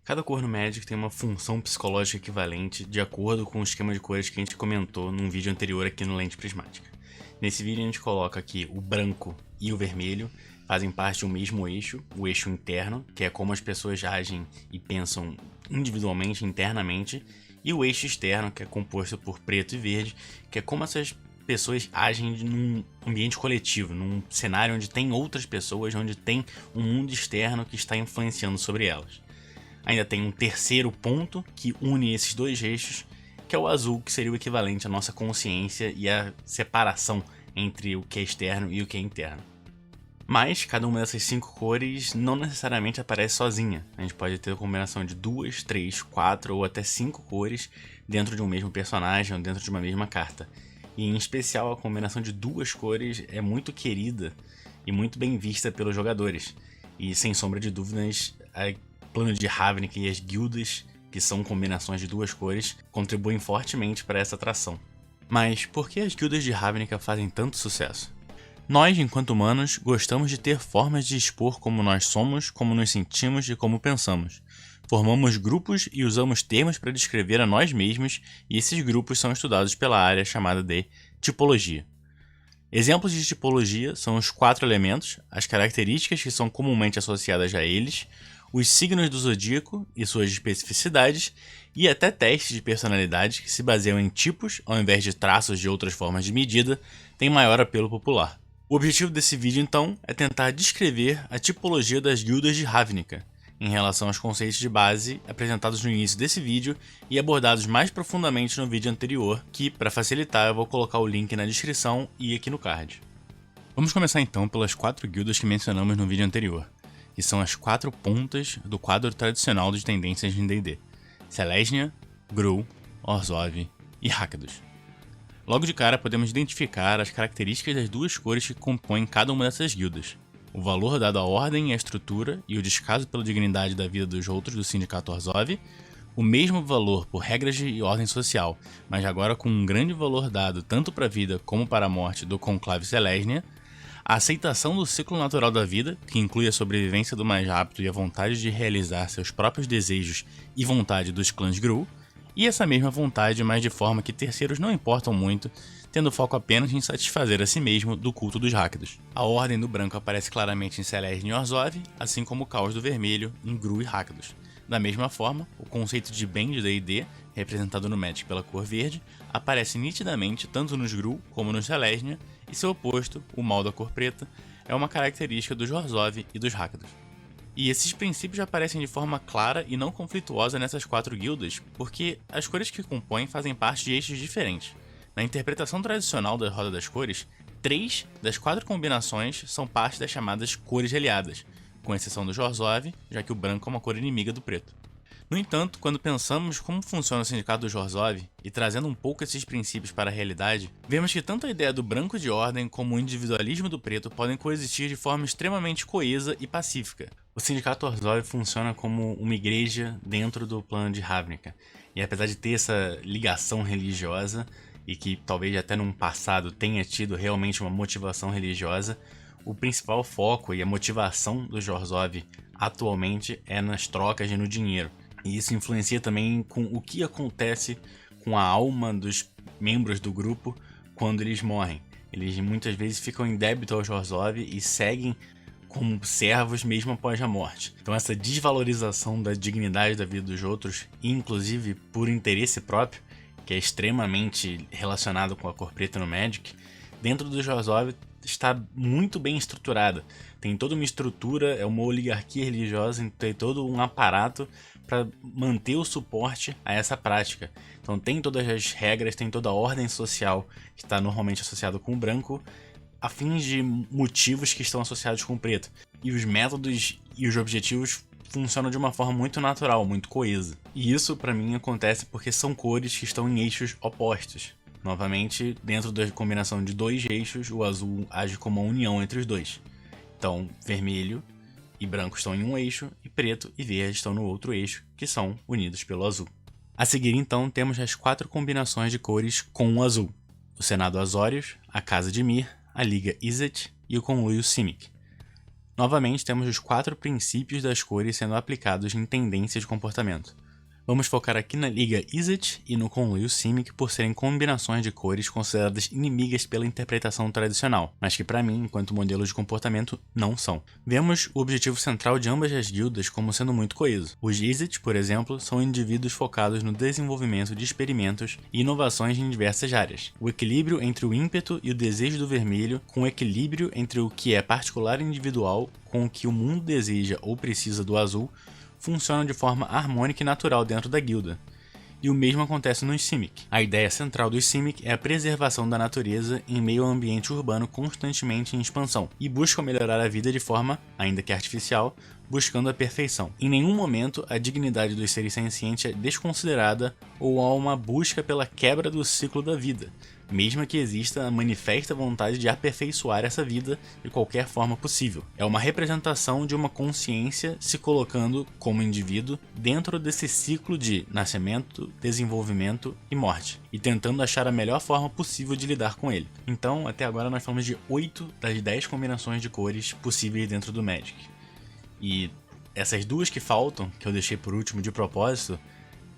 Cada cor no Magic tem uma função psicológica equivalente de acordo com o esquema de cores que a gente comentou num vídeo anterior aqui no Lente Prismática. Nesse vídeo a gente coloca aqui o branco e o vermelho fazem parte de um mesmo eixo, o eixo interno, que é como as pessoas agem e pensam individualmente, internamente, e o eixo externo, que é composto por preto e verde, que é como essas pessoas agem num ambiente coletivo, num cenário onde tem outras pessoas, onde tem um mundo externo que está influenciando sobre elas. Ainda tem um terceiro ponto que une esses dois eixos, que é o azul, que seria o equivalente à nossa consciência e a separação entre o que é externo e o que é interno. Mas cada uma dessas 5 cores não necessariamente aparece sozinha. A gente pode ter a combinação de 2, 3, 4 ou até 5 cores dentro de um mesmo personagem ou dentro de uma mesma carta. E em especial a combinação de 2 cores é muito querida e muito bem vista pelos jogadores. E sem sombra de dúvidas, o plano de Ravnica e as guildas, que são combinações de 2 cores, contribuem fortemente para essa atração. Mas por que as guildas de Ravnica fazem tanto sucesso? Nós, enquanto humanos, gostamos de ter formas de expor como nós somos, como nos sentimos e como pensamos. Formamos grupos e usamos termos para descrever a nós mesmos, e esses grupos são estudados pela área chamada de tipologia. Exemplos de tipologia são os 4 elementos, as características que são comumente associadas a eles, os signos do zodíaco e suas especificidades, e até testes de personalidade que se baseiam em tipos ao invés de traços de outras formas de medida, têm maior apelo popular. O objetivo desse vídeo, então, é tentar descrever a tipologia das guildas de Ravnica, em relação aos conceitos de base apresentados no início desse vídeo e abordados mais profundamente no vídeo anterior, que, para facilitar, eu vou colocar o link na descrição e aqui no card. Vamos começar então pelas 4 guildas que mencionamos no vídeo anterior, que são as 4 pontas do quadro tradicional de tendências em D&D: Selesnya, Gruul, Orzhov e Rakdos. Logo de cara podemos identificar as características das 2 cores que compõem cada uma dessas guildas: o valor dado à ordem e à estrutura e o descaso pela dignidade da vida dos outros do Sindicato Orzhov, o mesmo valor por regras de ordem social, mas agora com um grande valor dado tanto para a vida como para a morte do Conclave Selesnya, a aceitação do ciclo natural da vida, que inclui a sobrevivência do mais rápido e a vontade de realizar seus próprios desejos e vontade dos clãs Gruul, e essa mesma vontade, mas de forma que terceiros não importam muito, tendo foco apenas em satisfazer a si mesmo do culto dos Rakdos. A ordem do branco aparece claramente em Selesnya e Orzhov, assim como o caos do vermelho em Gruul e Rakdos. Da mesma forma, o conceito de bem de D&D, representado no Magic pela cor verde, aparece nitidamente tanto nos Gruul como nos Selesnya, e seu oposto, o mal da cor preta, é uma característica dos Orzhov e dos Rakdos. E esses princípios aparecem de forma clara e não conflituosa nessas 4 guildas, porque as cores que compõem fazem parte de eixos diferentes. Na interpretação tradicional da Roda das Cores, 3 das 4 combinações são parte das chamadas cores aliadas, com exceção do Orzhov, já que o branco é uma cor inimiga do preto. No entanto, quando pensamos como funciona o Sindicato do Orzhov, e trazendo um pouco esses princípios para a realidade, vemos que tanto a ideia do branco de ordem como o individualismo do preto podem coexistir de forma extremamente coesa e pacífica. O Sindicato Orzhov funciona como uma igreja dentro do plano de Ravnica, e apesar de ter essa ligação religiosa, e que talvez até num passado tenha tido realmente uma motivação religiosa, o principal foco e a motivação do Orzhov atualmente é nas trocas e no dinheiro. E isso influencia também com o que acontece com a alma dos membros do grupo quando eles morrem. Eles muitas vezes ficam em débito aos Orzhov e seguem como servos mesmo após a morte. Então essa desvalorização da dignidade da vida dos outros, inclusive por interesse próprio, que é extremamente relacionado com a cor preta no Magic, dentro dos Orzhov está muito bem estruturada. Tem toda uma estrutura, é uma oligarquia religiosa, tem todo um aparato para manter o suporte a essa prática. Então tem todas as regras, tem toda a ordem social que está normalmente associada com o branco, a fins de motivos que estão associados com o preto. E os métodos e os objetivos funcionam de uma forma muito natural, muito coesa. E isso para mim acontece porque são cores que estão em eixos opostos. Novamente, dentro da combinação de 2 eixos, o azul age como uma união entre os dois. Então, vermelho e branco estão em um eixo, e preto e verde estão no outro eixo, que são unidos pelo azul. A seguir, então, temos as 4 combinações de cores com o azul: o Senado Azorius, a Casa de Mir, a Liga Izzet e o Conluio Simic. Novamente, temos os 4 princípios das cores sendo aplicados em tendências de comportamento. Vamos focar aqui na Liga Izzet e no Conluio Simic por serem combinações de cores consideradas inimigas pela interpretação tradicional, mas que para mim, enquanto modelos de comportamento, não são. Vemos o objetivo central de ambas as guildas como sendo muito coeso. Os Izzet, por exemplo, são indivíduos focados no desenvolvimento de experimentos e inovações em diversas áreas. O equilíbrio entre o ímpeto e o desejo do vermelho, com o equilíbrio entre o que é particular e individual com o que o mundo deseja ou precisa do azul, funcionam de forma harmônica e natural dentro da guilda. E o mesmo acontece nos Simic. A ideia central dos Simic é a preservação da natureza em meio ao ambiente urbano constantemente em expansão, e buscam melhorar a vida de forma, ainda que artificial, buscando a perfeição. Em nenhum momento a dignidade dos seres sencientes é desconsiderada ou há uma busca pela quebra do ciclo da vida, mesmo que exista a manifesta vontade de aperfeiçoar essa vida de qualquer forma possível. É uma representação de uma consciência se colocando como indivíduo dentro desse ciclo de nascimento, desenvolvimento e morte, e tentando achar a melhor forma possível de lidar com ele. Então, até agora nós falamos de 8 das 10 combinações de cores possíveis dentro do Magic. E essas duas que faltam, que eu deixei por último de propósito,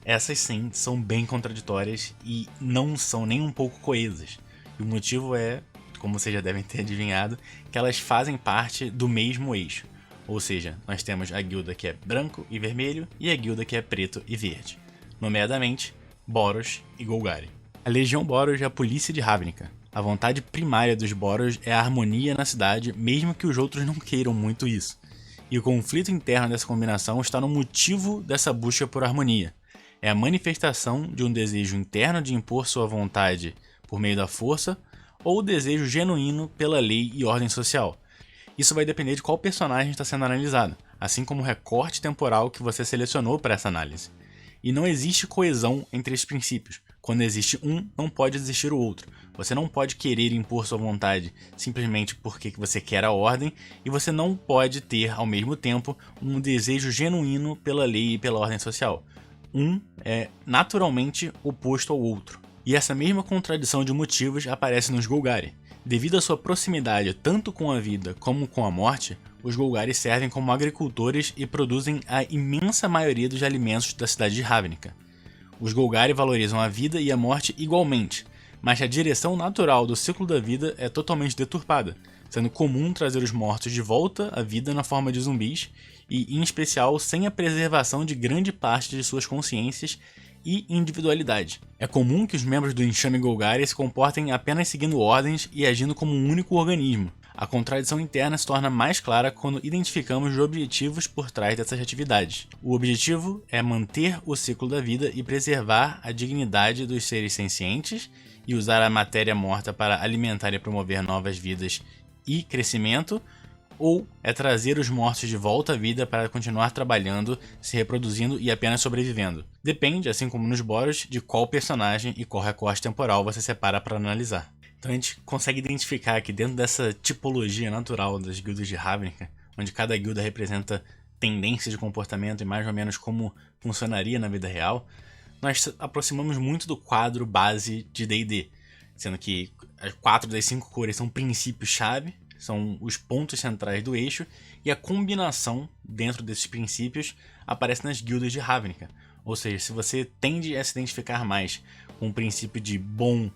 essas sim são bem contraditórias e não são nem um pouco coesas. E o motivo é, como vocês já devem ter adivinhado, que elas fazem parte do mesmo eixo. Ou seja, nós temos a guilda que é branco e vermelho e a guilda que é preto e verde. Nomeadamente, Boros e Golgari. A Legião Boros é a polícia de Ravnica. A vontade primária dos Boros é a harmonia na cidade, mesmo que os outros não queiram muito isso. E o conflito interno dessa combinação está no motivo dessa busca por harmonia. É a manifestação de um desejo interno de impor sua vontade por meio da força ou o desejo genuíno pela lei e ordem social. Isso vai depender de qual personagem está sendo analisado, assim como o recorte temporal que você selecionou para essa análise. E não existe coesão entre esses princípios. Quando existe um, não pode existir o outro. Você não pode querer impor sua vontade simplesmente porque você quer a ordem, e você não pode ter, ao mesmo tempo, um desejo genuíno pela lei e pela ordem social. Um é naturalmente oposto ao outro. E essa mesma contradição de motivos aparece nos Golgari. Devido à sua proximidade tanto com a vida como com a morte, os Golgari servem como agricultores e produzem a imensa maioria dos alimentos da cidade de Ravnica. Os Golgari valorizam a vida e a morte igualmente, mas a direção natural do ciclo da vida é totalmente deturpada, sendo comum trazer os mortos de volta à vida na forma de zumbis, e em especial sem a preservação de grande parte de suas consciências e individualidade. É comum que os membros do enxame Golgari se comportem apenas seguindo ordens e agindo como um único organismo. A contradição interna se torna mais clara quando identificamos os objetivos por trás dessas atividades. O objetivo é manter o ciclo da vida e preservar a dignidade dos seres sencientes e usar a matéria morta para alimentar e promover novas vidas e crescimento, ou é trazer os mortos de volta à vida para continuar trabalhando, se reproduzindo e apenas sobrevivendo. Depende, assim como nos Boros, de qual personagem e qual recorte temporal você separa para analisar. Então a gente consegue identificar que dentro dessa tipologia natural das guildas de Ravnica, onde cada guilda representa tendências de comportamento e mais ou menos como funcionaria na vida real, nós aproximamos muito do quadro base de D&D, sendo que as 4 das 5 cores são princípios-chave, são os pontos centrais do eixo, e a combinação dentro desses princípios aparece nas guildas de Ravnica. Ou seja, se você tende a se identificar mais com o princípio de bom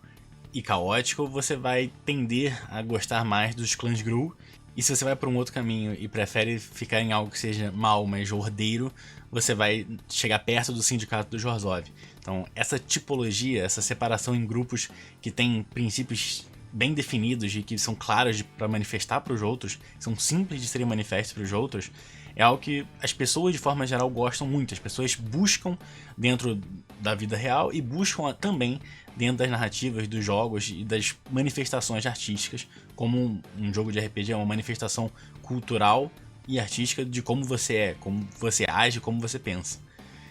e caótico, você vai tender a gostar mais dos clãs Gruul. E se você vai para um outro caminho e prefere ficar em algo que seja mal, mas ordeiro, você vai chegar perto do sindicato do Jorzov. Então, essa tipologia, essa separação em grupos que têm princípios bem definidos e que são claros para manifestar para os outros, são simples de serem manifestos para os outros, é algo que as pessoas de forma geral gostam muito. As pessoas buscam dentro da vida real e buscam também dentro das narrativas, dos jogos e das manifestações artísticas, como um jogo de RPG é uma manifestação cultural e artística de como você é, como você age, como você pensa.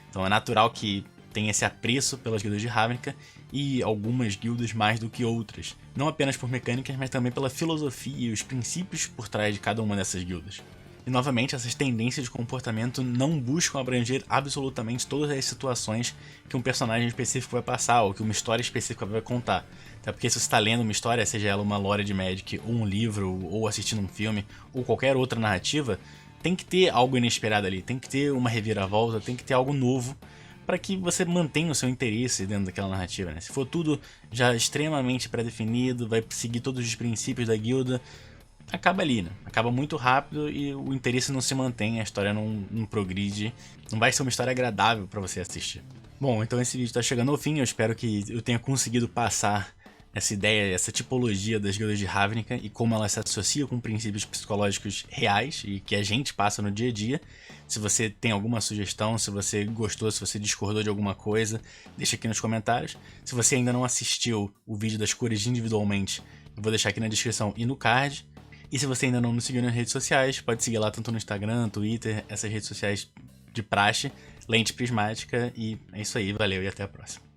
Então é natural que tem esse apreço pelas guildas de Ravnica, e algumas guildas mais do que outras, não apenas por mecânicas, mas também pela filosofia e os princípios por trás de cada uma dessas guildas. E novamente, essas tendências de comportamento não buscam abranger absolutamente todas as situações que um personagem específico vai passar, ou que uma história específica vai contar. Até porque se você está lendo uma história, seja ela uma lore de Magic, ou um livro, ou assistindo um filme, ou qualquer outra narrativa, tem que ter algo inesperado ali, tem que ter uma reviravolta, tem que ter algo novo para que você mantenha o seu interesse dentro daquela narrativa, né? Se for tudo já extremamente pré-definido, vai seguir todos os princípios da guilda, acaba ali, né? Acaba muito rápido e o interesse não se mantém, a história não progride, não vai ser uma história agradável para você assistir. Bom, então esse vídeo tá chegando ao fim, eu espero que eu tenha conseguido passar essa ideia, essa tipologia das guildas de Ravnica e como ela se associa com princípios psicológicos reais e que a gente passa no dia a dia. Se você tem alguma sugestão, se você gostou, se você discordou de alguma coisa, deixa aqui nos comentários. Se você ainda não assistiu o vídeo das cores individualmente, eu vou deixar aqui na descrição e no card. E se você ainda não nos seguiu nas redes sociais, pode seguir lá tanto no Instagram, Twitter, essas redes sociais de praxe, Lente Prismática. E é isso aí, valeu e até a próxima.